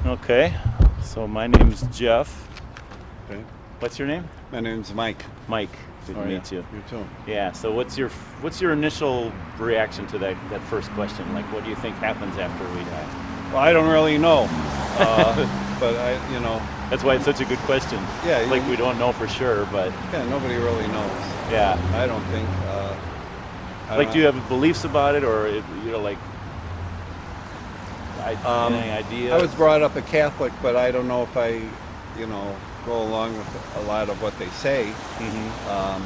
Okay, so my name's Jeff. Okay. What's your name? My name's Mike. Mike. Good to meet you. You too. Yeah. So what's your initial reaction to that first question? Like, what do you think happens after we die? Well, I don't really know, but That's why it's such a good question. Yeah. Like we don't know for sure, but Yeah, nobody really knows. yeah. I don't think. Do you have beliefs about it, or any idea? I was brought up a Catholic, but I don't know if I, go along with a lot of what they say. Mm-hmm.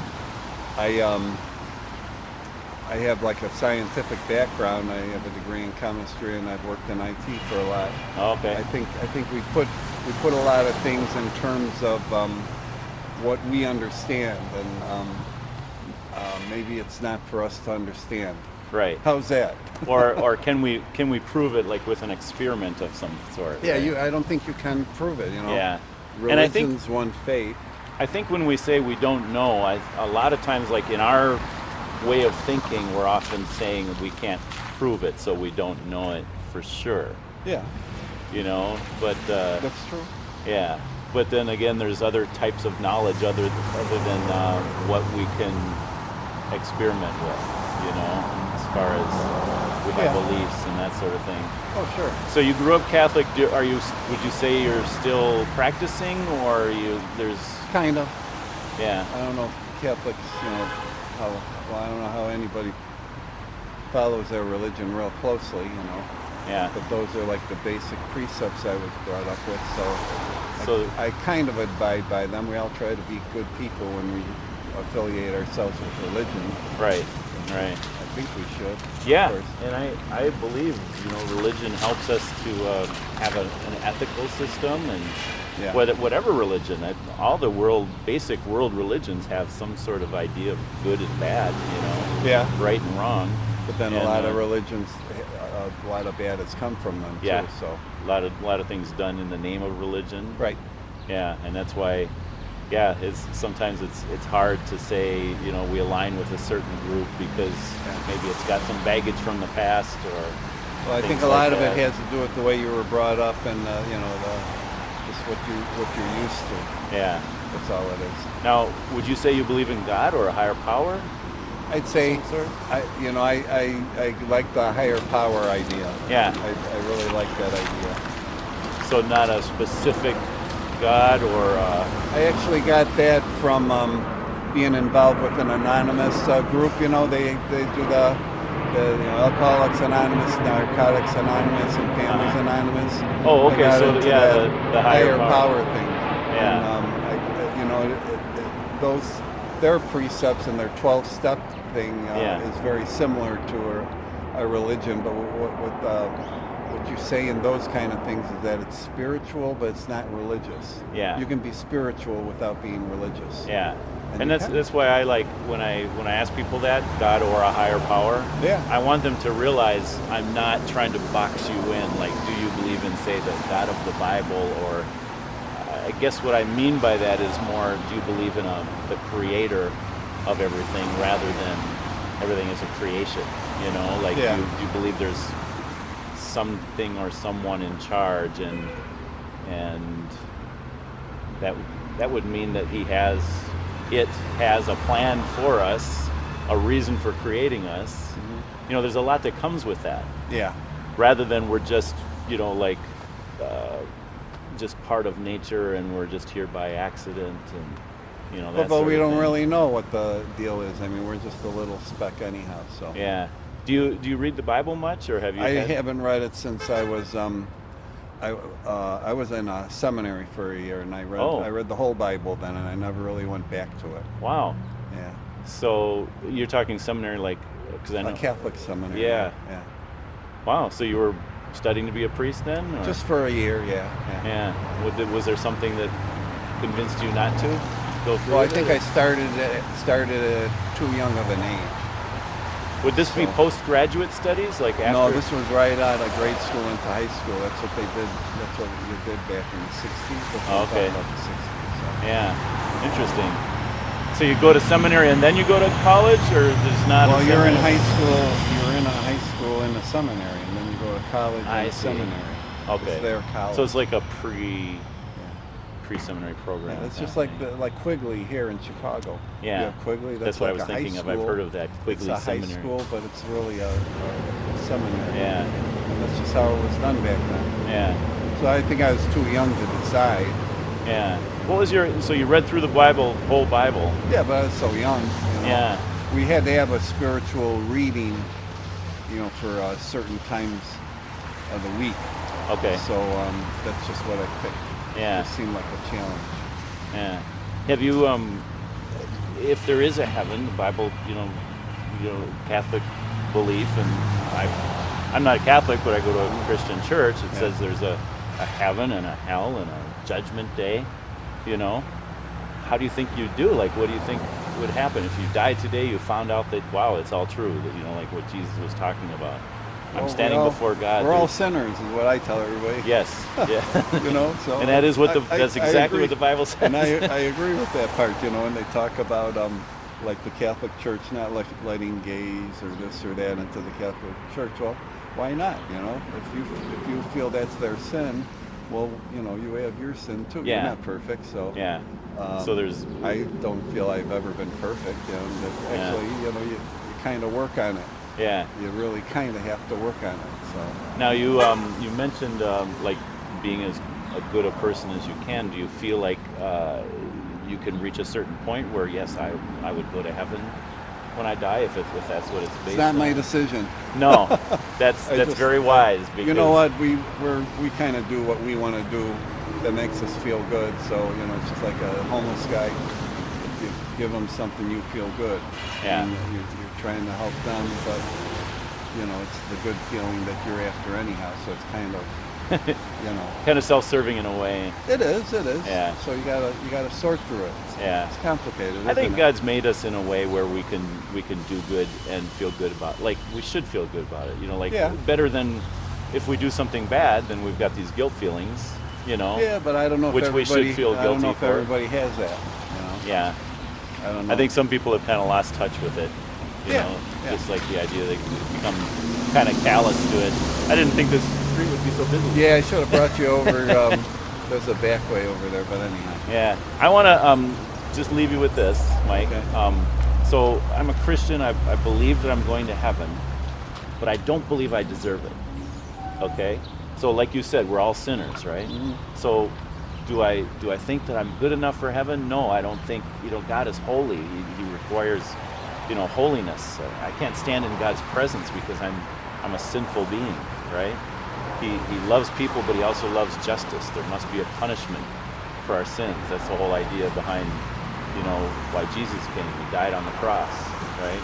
I have like a scientific background. I have a degree in chemistry, and I've worked in IT for a lot. Oh, okay. I think we put a lot of things in terms of what we understand, and maybe it's not for us to understand. Right. How's that? or can we prove it like with an experiment of some sort? Yeah, right? I don't think you can prove it. Yeah. Religion's And I think one faith. I think when we say we don't know, a lot of times, like in our way of thinking, we're often saying we can't prove it, so we don't know it for sure. Yeah, But that's true. yeah. But then again, there's other types of knowledge other than what we can experiment with, as far as we have beliefs and that sort of thing. Oh, sure. So you grew up Catholic. Would you say you're still practicing, or there's Kind of. yeah? I don't know if Catholics, I don't know how anybody follows their religion real closely, Yeah. But those are like the basic precepts I was brought up with, So I kind of abide by them. We all try to be good people when we affiliate ourselves with religion. right. I think we should. Yeah, Of course. and I believe religion helps us to have an ethical system, and Yeah. whatever religion, all the basic world religions have some sort of idea of good and bad, Yeah. right and wrong. But then And, a lot of religions, a lot of bad has come from them Yeah. too. So. A lot of things done in the name of religion. Right. Yeah, and that's why, sometimes it's hard to say we align with a certain group because maybe it's got some baggage from the past, or Well, I think things a lot like of it that. has to do with the way you were brought up and just what you're used to. Yeah. That's all it is. Now, would you say you believe in God or a higher power? I'd say Some sort? I like the higher power idea. Yeah. I really like that idea. So not a specific God or I actually got that from being involved with an anonymous group. They do the Alcoholics Anonymous, Narcotics Anonymous, and Families Anonymous. Oh, I okay. got So into yeah, that the higher power thing. Yeah. And, their precepts and their 12-step thing is very similar to a religion. But what you say in those kind of things is that it's spiritual, but it's not religious. Yeah. You can be spiritual without being religious. Yeah. And you that's why I like when I ask people that, God or a higher power. Yeah. I want them to realize I'm not trying to box you in. Like, do you believe in, say, the God of the Bible, or I guess what I mean by that is more, do you believe in the creator of everything rather than everything is a creation? Like Yeah. do you believe there's something or someone in charge, and that would mean that it has a plan for us, a reason for creating us. Mm-hmm. There's a lot that comes with that, Yeah. rather than we're just just part of nature and we're just here by accident, and that But sort we of don't thing. really know what the deal is. I mean, we're just a little speck anyhow. So. Yeah. Do you read the Bible much, or have you? I haven't read it since I was I was in a seminary for a year, and I read the whole Bible then, and I never really went back to it. Wow. Yeah. So you're talking seminary, like, because I know. A Catholic seminary. Yeah. Yeah. Wow. So you were studying to be a priest then? Or? Just for a year, yeah. Yeah. Was there something that convinced you not to go through? Well, I with think it? I started at too young of an age. Would this be So- postgraduate studies, like after? No, this was right out of grade school into high school. That's what they did. That's what you did back in the 60s. Oh, okay. About the 60s. So. Yeah, interesting. So you go to seminary and then you go to college, or there's not? Well, a you're in seminary? high school. You're in a high school in a seminary, and then you go to college I in a see. seminary. Okay. It's their college. So it's like a Yeah. pre-seminary program. Yeah, it's just like Quigley here in Chicago. Yeah. You have Quigley. That's what like I was a high thinking of. school. I've heard of that Quigley It's a Seminary. high school, but it's really a seminary. Yeah. And that's just how it was done back then. Yeah. So I think I was too young to decide. Yeah. What was so you read through the Bible, whole Bible? Yeah, but I was so young. You know. Yeah. We had to have a spiritual reading, for certain times of the week. Okay. So that's just what I picked. Yeah. It seemed like a challenge. Yeah. Have you, if there is a heaven, the Bible, Catholic belief, and I'm not a Catholic, but I go to a Christian church. It says there's a heaven and a hell and a judgment day. How do you think you'd do? Like, what do you think would happen if you died today? You found out that, wow, it's all true. That, like what Jesus was talking about. I'm standing before God. We're all sinners, is what I tell everybody. Yes. Yeah. So. And that is what that's exactly what the Bible says. And I agree with that part. And they talk about like the Catholic Church not letting gays or this or that into the Catholic Church. Well, why not? If you feel that's their sin, well, you have your sin too. Yeah. You're not perfect, so. Yeah. So I don't feel I've ever been perfect. But actually, you kind of work on it. Yeah. You really kind of have to work on it. So. Now you mentioned like being as good a person as you can. Do you feel like you can reach a certain point where yes, I would go to heaven when I die if that's what it's based on? It's not my decision. No, that's very wise. Because you know what, we kind of do what we want to do that makes us feel good. So it's just like a homeless guy. If you give them something, you feel good. Yeah. And you're trying to help them, but it's the good feeling that you're after anyhow. So it's kind of kind of self-serving in a way. It is. Yeah. So you gotta sort through it. It's complicated. I think God's made us in a way where we can do good and feel good about. Like we should feel good about it. Better than if we do something bad, then we've got these guilt feelings. Yeah, but I don't know if we should feel guilty I don't know if for. everybody has that. Yeah. I don't know. I think some people have kind of lost touch with it. Yeah. Just like the idea they become kind of callous to it. I didn't think this street would be so busy. Yeah, I should have brought you over. There's a back way over there, but anyhow. Yeah. I want to just leave you with this, Mike. Okay. So I'm a Christian. I believe that I'm going to heaven, but I don't believe I deserve it. Okay? So like you said, we're all sinners, right? Mm-hmm. So do I think that I'm good enough for heaven? No, I don't think. God is holy. He requires holiness. I can't stand in God's presence because I'm a sinful being, right? He loves people, but he also loves justice. There must be a punishment for our sins. That's the whole idea behind, why Jesus came. He died on the cross, right?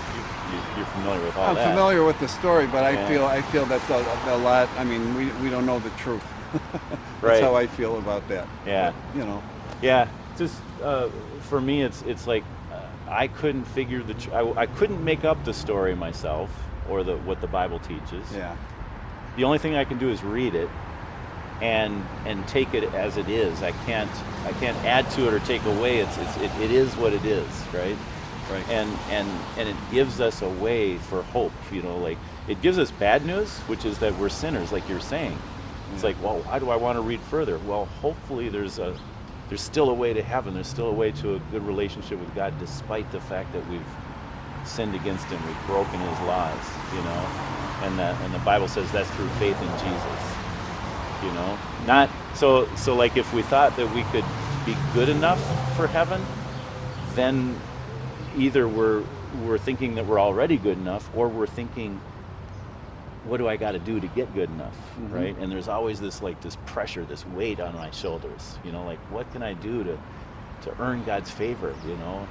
You're familiar with all that. I'm familiar with the story, but I feel that's a lot. I mean, we don't know the truth. That's right. how I feel about that. Yeah. But, Yeah. Just for me, it's like I couldn't figure I couldn't make up the story myself or what the Bible teaches. Yeah. The only thing I can do is read it and take it as it is. I can't add to it or take away. It is what it is, right? Right. And it gives us a way for hope. Like it gives us bad news, which is that we're sinners, like you're saying. It's like, well, why do I want to read further? Well, hopefully there's still a way to heaven. There's still a way to a good relationship with God, despite the fact that we've sinned against Him, we've broken His laws. And the Bible says that's through faith in Jesus. Not so like if we thought that we could be good enough for heaven, then either we're thinking that we're already good enough, or we're thinking, what do I got to do to get good enough, Mm-hmm. right? And there's always this pressure, this weight on my shoulders. Like what can I do to earn God's favor?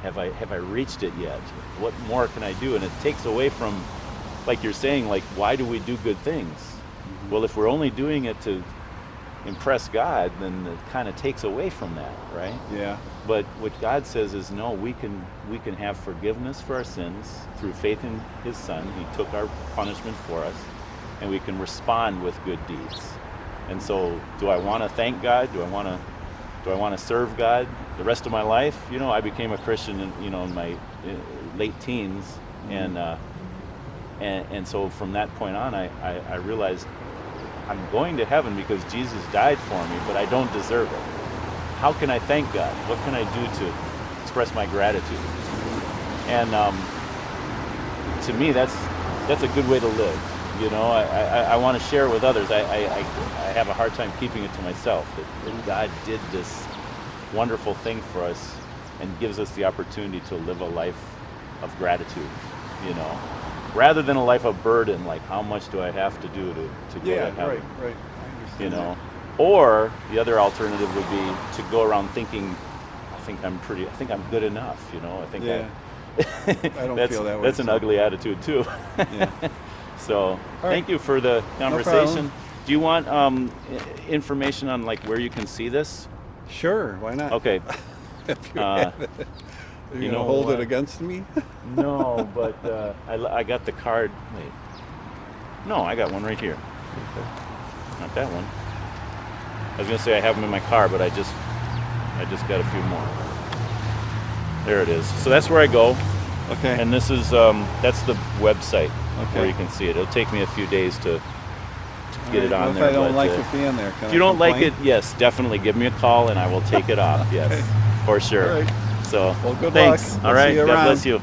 Have I reached it yet? What more can I do? And it takes away from, like you're saying, like why do we do good things? Mm-hmm. Well, if we're only doing it to impress God, then it kind of takes away from that, right? Yeah. But what God says is, no, we can have forgiveness for our sins through faith in His Son. He took our punishment for us, and we can respond with good deeds. And so, do I want to thank God? Do I want to serve God the rest of my life? I became a Christian in my late teens, and so from that point on, I realized I'm going to heaven because Jesus died for me, but I don't deserve it. How can I thank God? What can I do to express my gratitude? And to me, that's a good way to live. You know, I want to share it with others. I have a hard time keeping it to myself, that God did this wonderful thing for us and gives us the opportunity to live a life of gratitude, you know, rather than a life of burden, like how much do I have to do to go to heaven? Right. I understand. You know, or the other alternative would be to go around thinking, I think I'm good enough, you know. I think I don't feel that way. That's an ugly attitude too. Yeah. So thank you for the conversation. Do you want information on like where you can see this? Sure, why not? Okay. If you have it. Are you gonna hold it against me? No, but I got the card. Wait. No, I got one right here. Not that one. I was gonna say I have them in my car, but I just got a few more. There it is. So that's where I go. Okay. And this is that's the website where you can see it. It'll take me a few days to get it on there. If I don't like it being there, if you don't like it, yes, definitely give me a call and I will take it off. Yes, for sure. All right. So Well, good thanks. luck. All right. See you God around. bless you.